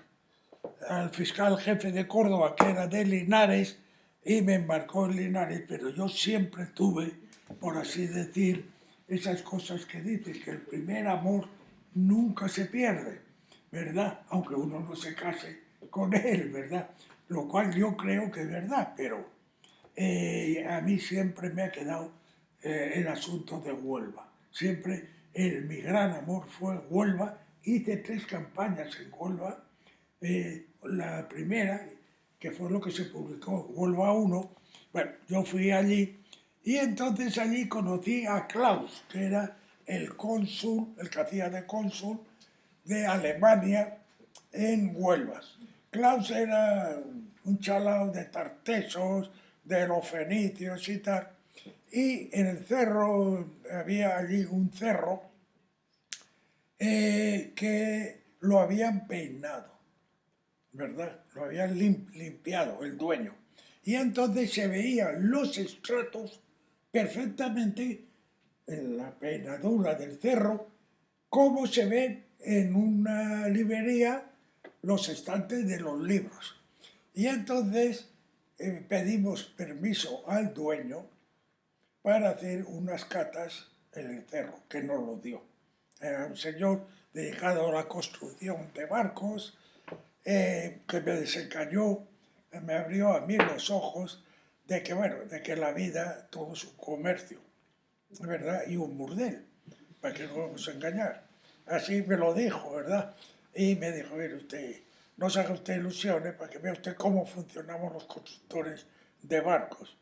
fiscal jefe de Córdoba, que era de Linares, y me embarcó en Linares, pero yo siempre tuve, por así decir, esas cosas que dicen, que el primer amor nunca se pierde, ¿verdad? Aunque uno no se case con él, ¿verdad? Lo cual yo creo que es verdad, pero a mí siempre me ha quedado el asunto de Huelva. Siempre mi gran amor fue Huelva hice 3 campañas en Huelva. La primera, que fue lo que se publicó, Huelva 1, bueno, yo fui allí y entonces allí conocí a Klaus, que era el cónsul, el que hacía de cónsul de Alemania en Huelva. Klaus era un chalao de Tartesos, de los fenicios y tal, y en el cerro, había allí un cerro que lo habían peinado, ¿verdad? Lo habían limpiado el dueño. Y entonces se veían los estratos perfectamente en la peinadura del cerro, como se ven en una librería los estantes de los libros. Y entonces pedimos permiso al dueño para hacer unas catas en el cerro, que nos lo dio. Era un señor dedicado a la construcción de barcos, que me desencañó, me abrió a mí los ojos de que, bueno, de que la vida todo es un comercio, ¿verdad? Y un burdel, para que no vamos a engañar. Así me lo dijo, ¿verdad? Y me dijo, mire usted, no se haga usted ilusiones para que vea usted cómo funcionamos los constructores de barcos.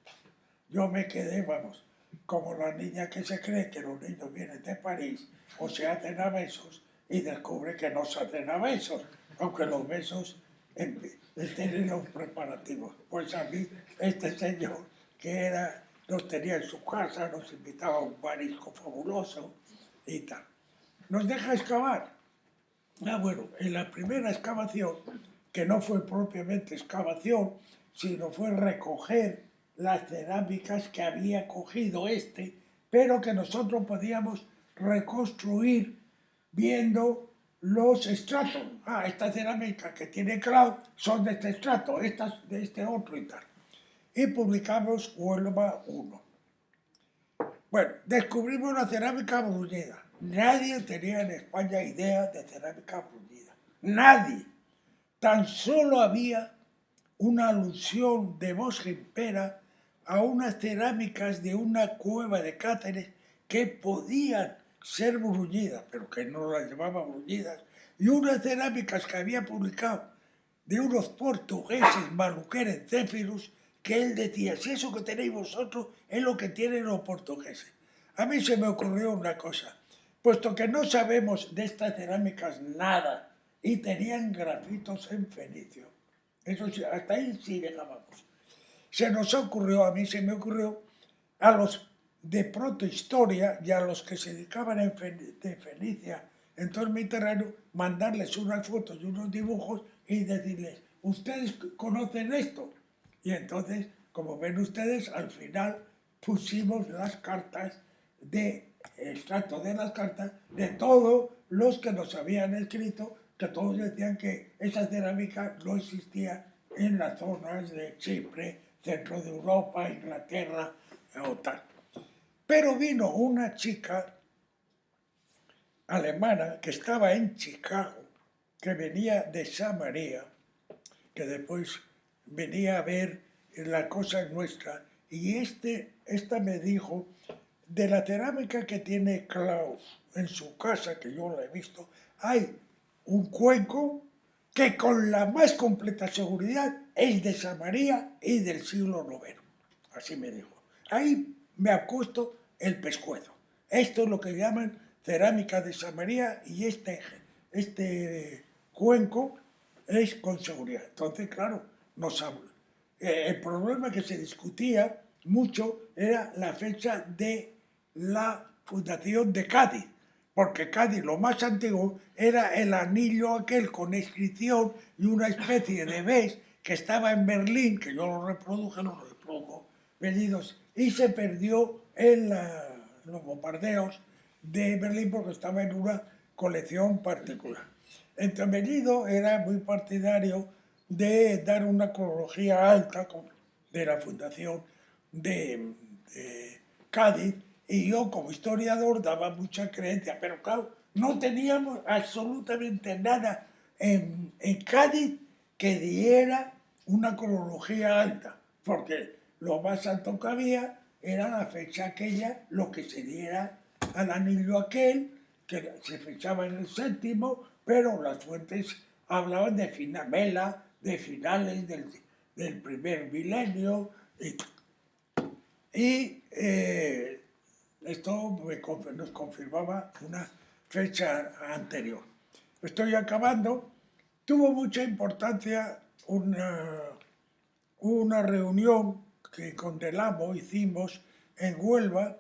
Yo me quedé, vamos, como la niña que se cree que los niños vienen de París o se hacen a besos y descubre que no se hacen a besos, aunque los besos estén en los preparativos. Pues a mí, este señor, nos tenía en su casa, nos invitaba a un marisco fabuloso y tal. Nos deja excavar. Bueno, en la primera excavación, que no fue propiamente excavación, sino fue recoger las cerámicas que había cogido pero que nosotros podíamos reconstruir viendo los estratos. Esta cerámica que tiene Klaus son de este estrato, estas de este otro y tal. Y publicamos Huelva 1. Bueno, descubrimos la cerámica bruñida. Nadie tenía en España idea de cerámica bruñida. Nadie. Tan solo había una alusión de voz en pera a unas cerámicas de una cueva de Cáceres que podían ser bruñidas, pero que no las llamaban bruñidas, y unas cerámicas que había publicado de unos portugueses, Maluquer Céfirus, que él decía, si eso que tenéis vosotros es lo que tienen los portugueses. A mí se me ocurrió una cosa, puesto que no sabemos de estas cerámicas nada, y tenían grafitos en fenicio. Eso sí, hasta ahí sí llegábamos. A mí se me ocurrió, a los de protohistoria y a los que se dedicaban de Fenicia en todo el Mediterráneo, mandarles unas fotos y unos dibujos y decirles, ¿ustedes conocen esto? Y entonces, como ven ustedes, al final pusimos las cartas extracto de las cartas de todos los que nos habían escrito, que todos decían que esa cerámica no existía en las zonas de Chipre, centro de Europa, Inglaterra o tal. Pero vino una chica alemana que estaba en Chicago, que venía de Samaria, que después venía a ver la cosa nuestra, y esta me dijo, de la cerámica que tiene Klaus en su casa, que yo la he visto, hay un cuenco que con la más completa seguridad es de Samaria y del siglo IX. Así me dijo. Ahí me ha puesto el pescuezo. Esto es lo que llaman cerámica de Samaria y este cuenco es con seguridad. Entonces, claro, el problema que se discutía mucho era la fecha de la fundación de Cádiz, porque Cádiz, lo más antiguo, era el anillo aquel con inscripción y una especie de ves que estaba en Berlín, que yo lo reprodujo, venidos, y se perdió en los bombardeos de Berlín porque estaba en una colección particular. Entrevenido era muy partidario de dar una cronología alta de la fundación de Cádiz, y yo como historiador daba mucha creencia, pero claro, no teníamos absolutamente nada en Cádiz que diera una cronología alta, porque lo más alto que había era la fecha lo que se diera al anillo aquel, que se fechaba en el 7º, pero las fuentes hablaban de Vela, de finales del primer milenio, y esto nos confirmaba una fecha anterior. Estoy acabando. Tuvo mucha importancia una reunión que con Delamo hicimos en Huelva.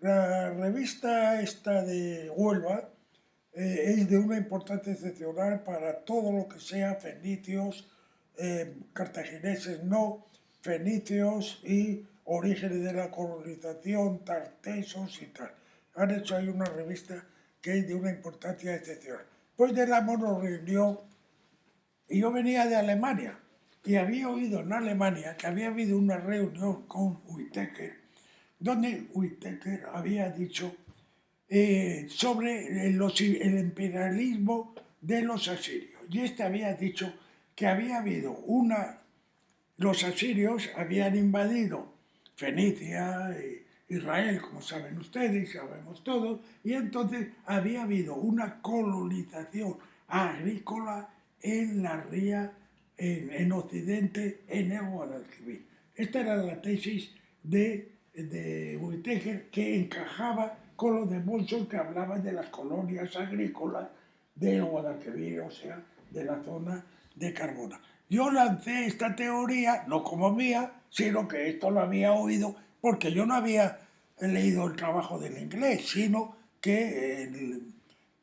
La revista esta de Huelva es de una importancia excepcional para todo lo que sea fenicios, cartagineses no, fenicios y orígenes de la colonización, tartesos y tal. Han hecho ahí una revista que es de una importancia excepcional. Pues Delamo nos reunió y yo venía de Alemania y había oído en Alemania que había habido una reunión con Whittaker, donde Whittaker había dicho sobre el imperialismo de los asirios. Y este había dicho que había habido los asirios habían invadido Fenicia, Israel, como saben ustedes, sabemos todos, y entonces había habido una colonización agrícola en la ría, en Occidente, en el Guadalquivir. Esta era la tesis de Whittaker, que encajaba con lo de Monson, que hablaba de las colonias agrícolas del Guadalquivir, o sea, de la zona de Carbona. Yo lancé esta teoría, no como mía, sino que esto lo había oído porque yo no había leído el trabajo del inglés, sino que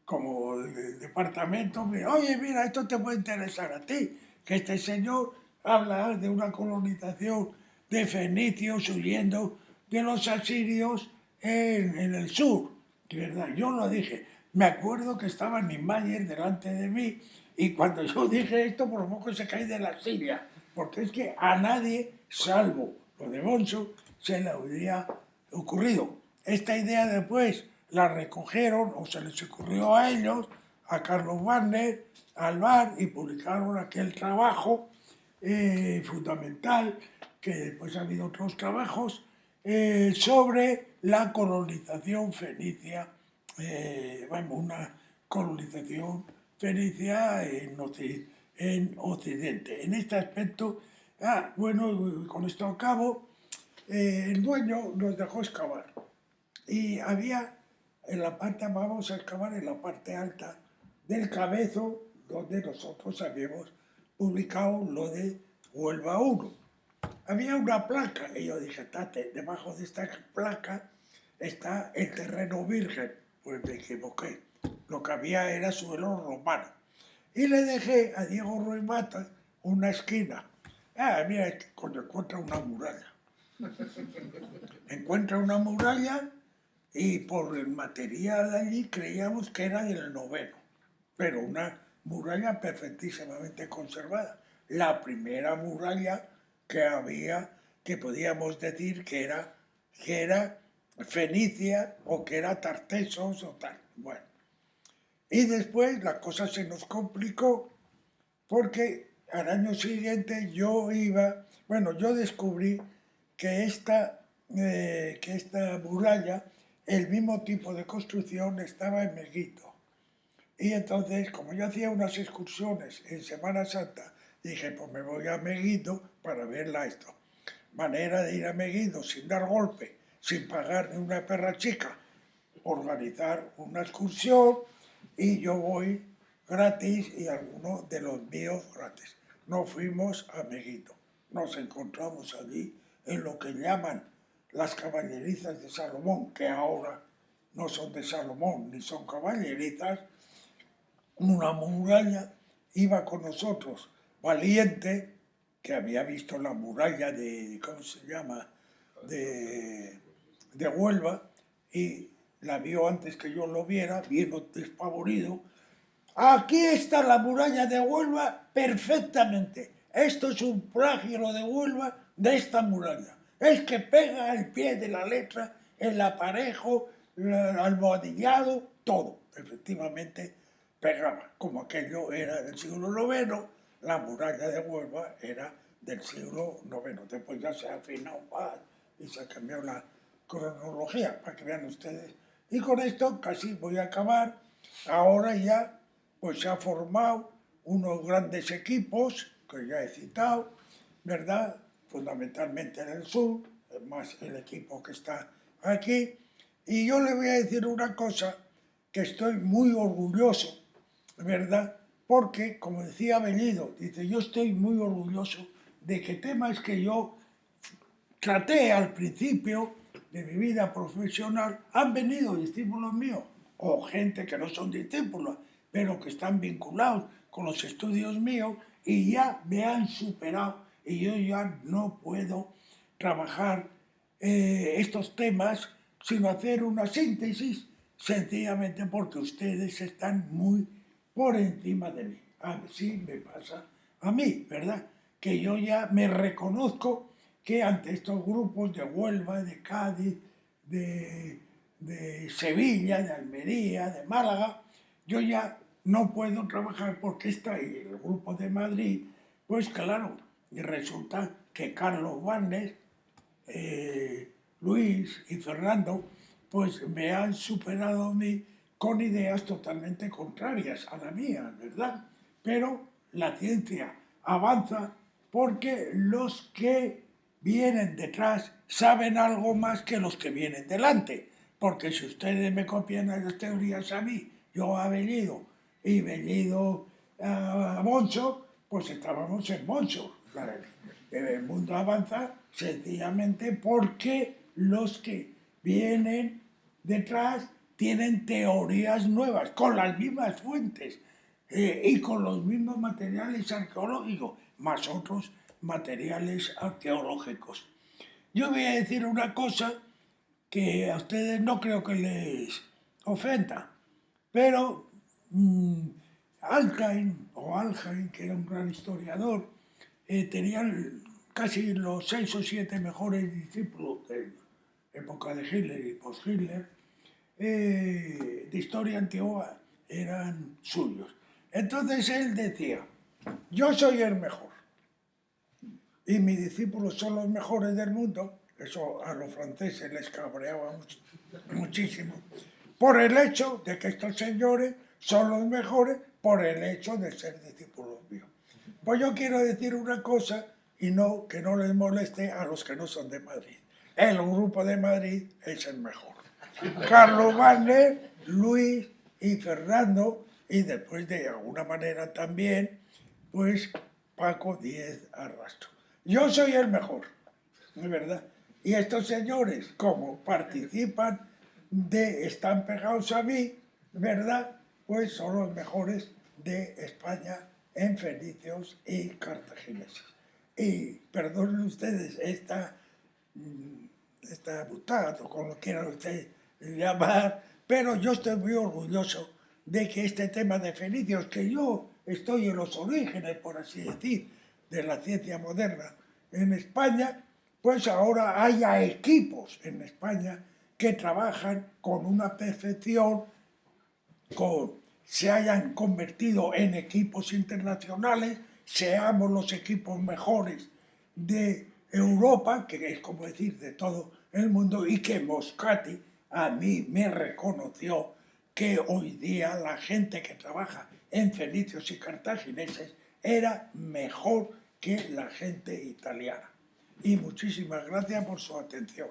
como el departamento, oye, mira, esto te puede interesar a ti, que este señor habla de una colonización de fenicios huyendo de los asirios en el sur. De verdad, yo lo dije. Me acuerdo que estaba Niemeyer delante de mí y cuando yo dije esto, por lo poco se cae de la silla, porque es que a nadie, salvo lo de Bonso, se le habría ocurrido. Esta idea después la recogieron o se les ocurrió a ellos, a Carlos Wagner, al Bar, y publicaron aquel trabajo fundamental, que después ha habido otros trabajos, sobre la colonización fenicia, una colonización fenicia en Occidente. En este aspecto, bueno, con esto acabo, el dueño nos dejó excavar y había en la parte, vamos a excavar en la parte alta del Cabezo, donde nosotros habíamos publicado lo de Huelva 1. Había una placa y yo dije, tate, debajo de esta placa está el terreno virgen. Pues me equivoqué. Lo que había era suelo romano. Y le dejé a Diego Ruiz Mata una esquina. Mira, cuando encuentra una muralla. Encuentra una muralla y por el material allí creíamos que era del noveno, pero una muralla perfectísimamente conservada. La primera muralla que había, que podíamos decir que era fenicia o que era tartesos o tal. Bueno, y después la cosa se nos complicó porque al año siguiente yo descubrí que esta muralla, el mismo tipo de construcción, estaba en Meguito. Y entonces, como yo hacía unas excursiones en Semana Santa, dije, pues me voy a Meguito para verla esto. Manera de ir a Meguito sin dar golpe, sin pagar ni una perra chica, organizar una excursión y yo voy gratis y algunos de los míos gratis. Nos fuimos a Meguito. Nos encontramos allí en lo que llaman las caballerizas de Salomón, que ahora no son de Salomón ni son caballerizas. Una muralla, iba con nosotros Valiente, que había visto la muralla de, ¿cómo se llama?, de Huelva, y la vio antes que yo lo viera, vino despavorido. Aquí está la muralla de Huelva perfectamente. Esto es un plagio lo de Huelva de esta muralla. Es que pega el pie de la letra, el aparejo, el almohadillado, todo. Efectivamente pegaba. Como aquello era del siglo IX, la muralla de Huelva era del siglo IX. Después ya se ha afinado más y se ha cambiado la cronología, para que vean ustedes. Y con esto casi voy a acabar. Ahora ya pues se ha formado unos grandes equipos, que ya he citado, ¿verdad? Fundamentalmente en el sur, más el equipo que está aquí. Y yo le voy a decir una cosa, que estoy muy orgulloso, ¿verdad? Porque, como decía Bellido, dice, yo estoy muy orgulloso de que temas que yo traté al principio de mi vida profesional, han venido discípulos míos, o gente que no son discípulos, pero que están vinculados con los estudios míos y ya me han superado y yo ya no puedo trabajar estos temas sino hacer una síntesis sencillamente porque ustedes están muy por encima de mí. Así me pasa a mí, ¿verdad? Que yo ya me reconozco que ante estos grupos de Huelva, de Cádiz, de Sevilla, de Almería, de Málaga, yo ya no puedo trabajar porque está ahí el grupo de Madrid, pues claro, y resulta que Carlos Vannes, Luis y Fernando, pues me han superado a mí con ideas totalmente contrarias a la mía, ¿verdad? Pero la ciencia avanza porque los que vienen detrás saben algo más que los que vienen delante. Porque si ustedes me copian las teorías a mí, yo a Bellido y Bellido a Moncho, pues estábamos en Moncho. El mundo avanza sencillamente porque los que vienen detrás tienen teorías nuevas, con las mismas fuentes y con los mismos materiales arqueológicos, más otros materiales arqueológicos. Yo voy a decir una cosa que a ustedes no creo que les ofenda, pero Alhain, que era un gran historiador, tenía casi los 6 o 7 mejores discípulos de época de Hitler y post-Hitler, de historia antigua, eran suyos. Entonces él decía, yo soy el mejor y mis discípulos son los mejores del mundo. Eso a los franceses les cabreaba muchísimo, por el hecho de que estos señores son los mejores por el hecho de ser discípulos míos. Pues yo quiero decir una cosa y no que no les moleste a los que no son de Madrid. El grupo de Madrid es el mejor. Carlos Wagner, Luis y Fernando, y después de alguna manera también, pues Paco Díez Arrastro. Yo soy el mejor, ¿no es verdad? Y estos señores, como participan están pegados a mí, ¿verdad? Pues son los mejores de España en fenicios y cartagineses. Y perdonen ustedes esta butad, o como quieran ustedes llamar, pero yo estoy muy orgulloso de que este tema de fenicios, que yo estoy en los orígenes, por así decir, de la ciencia moderna en España, pues ahora haya equipos en España que trabajan con una perfección, se hayan convertido en equipos internacionales, seamos los equipos mejores de Europa, que es como decir de todo el mundo, y que Moscati a mí me reconoció que hoy día la gente que trabaja en fenicios y cartagineses era mejor que la gente italiana. Y muchísimas gracias por su atención.